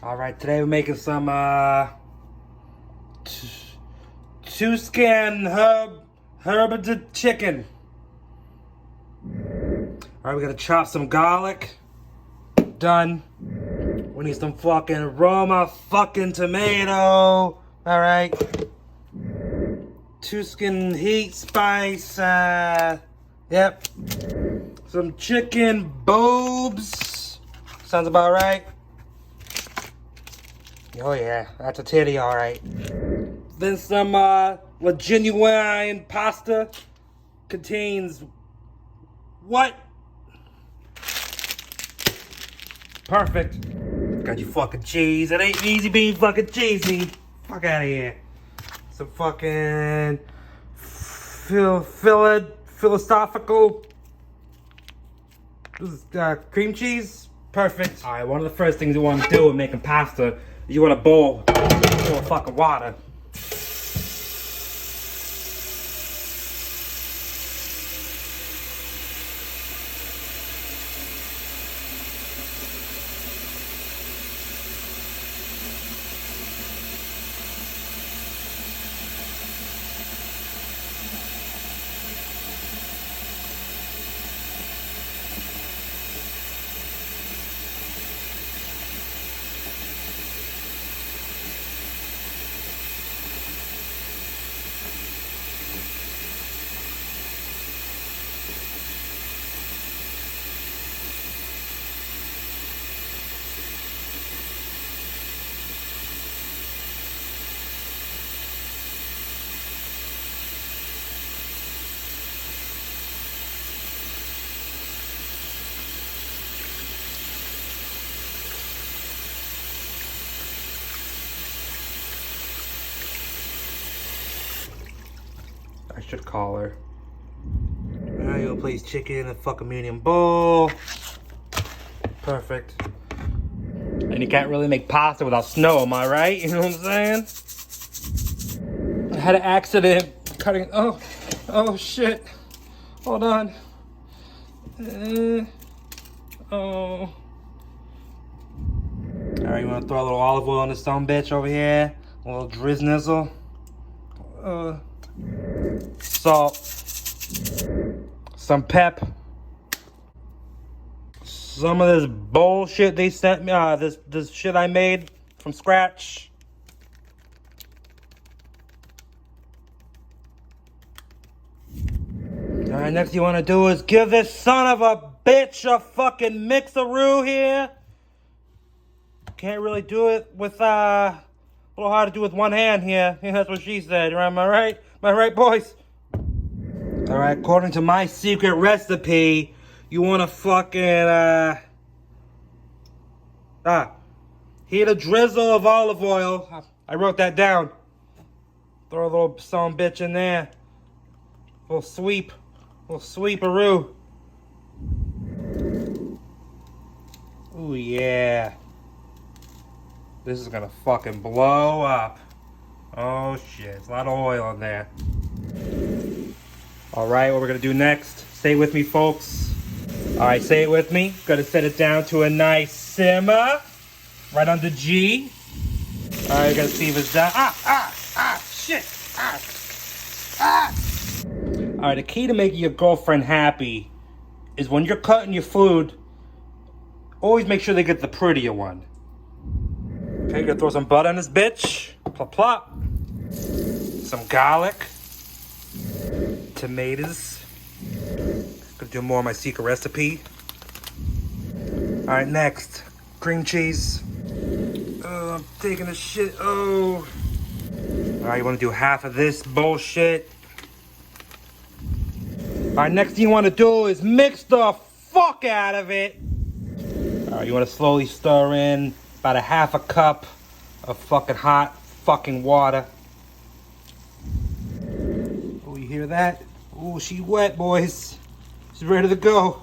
Alright, today we're making some Tuscan herb chicken. Alright, we gotta chop some garlic. Done. We need some fucking Roma fucking tomato. Alright. Tuscan heat spice. Yep. Some chicken boobs. Sounds about right. Oh yeah, that's a titty, alright. Then some genuine pasta. Contains what? Perfect. Got your fucking cheese. It ain't easy being fucking cheesy. Fuck out of here. Some fucking philosophical cream cheese. Perfect. Alright, one of the first things you want to do when making pasta is you want a bowl full of fucking water. I should call her. Now you'll place chicken in a fucking medium bowl. Perfect. And you can't really make pasta without snow, am I right? You know what I'm saying? I had an accident cutting. Oh shit. Hold on. Oh. Alright, you wanna throw a little olive oil on this bitch over here? A little drizzle. Salt, some pep, some of this bullshit they sent me, this shit I made from scratch. Alright, next you want to do is give this son of a bitch a fucking mixeroo here. Can't really do it with, a little hard to do with one hand here. Yeah, that's what she said, am I right? Am I right, boys? Alright, according to my secret recipe, you want to fucking, heat a drizzle of olive oil. I wrote that down. Throw a little some bitch in there. Little sweeperoo. Ooh, yeah. This is gonna fucking blow up. Oh shit, it's a lot of oil in there. Alright, what we're gonna do next, stay with me folks. Alright, say it with me. Gonna set it down to a nice simmer. Right under G. Alright, gonna see if it's done. Shit. Alright, the key to making your girlfriend happy is when you're cutting your food, always make sure they get the prettier one. Okay, gonna throw some butter on this bitch. Plop plop. Some garlic. Tomatoes. Gonna do more of my secret recipe. Alright, next. Cream cheese. Oh, I'm taking a shit. Oh. Alright, you wanna do half of this bullshit. Alright, next thing you wanna do is mix the fuck out of it. Alright, you wanna slowly stir in about a half a cup of fucking hot fucking water. Oh, you hear that? Oh, she wet, boys. She's ready to go.